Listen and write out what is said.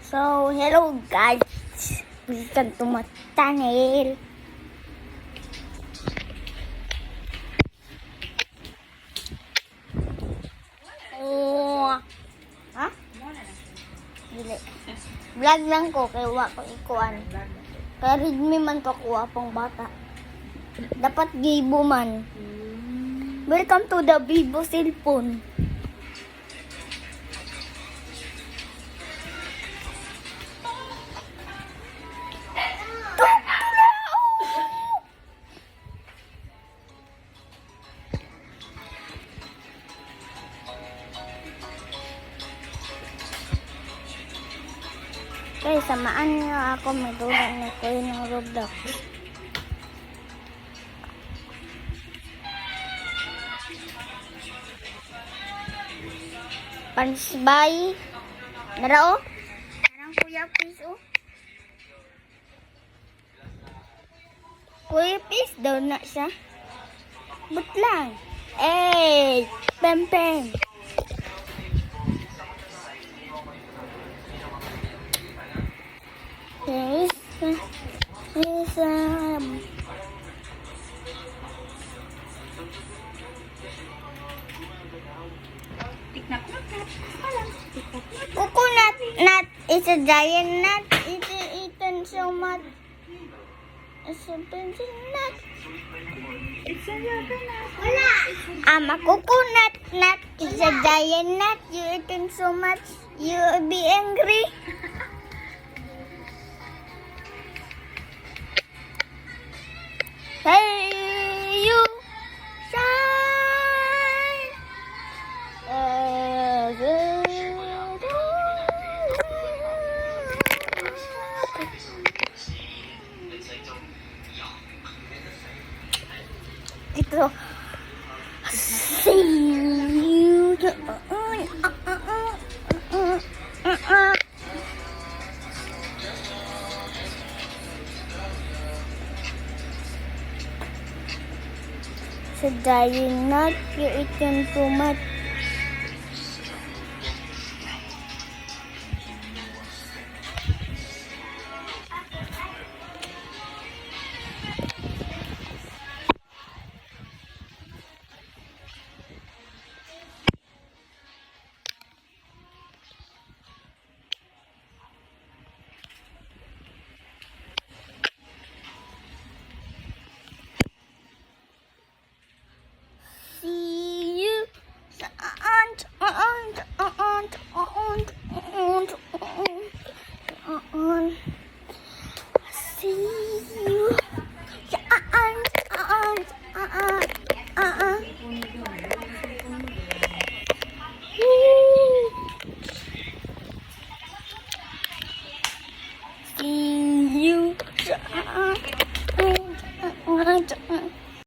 So, hello guys. Welcome to my channel. Oh. Ha? Dili. Vlog lang ko kay wa ko ikuan. Kaya Redmi man to kuha pang bata. Dapat Vivo man. Welcome to the Vivo cellphone. Okay, samaan niyo ako magdulog na ko ng Roblox. Pansbay. Narao? Narang Kuya Pis, oh. Kuya Pis daw na siya. But lang. Eh, pem-pem. Yes. Coconut nut is a giant nut. It is eaten so much. It's a pencil nut. It's a rubber nut. A coconut nut is a giant nut. You eaten so much, you will be angry. Hey, you shine. Ito. See you. Sa dying nut, you eaten too much. See you. See you. See you.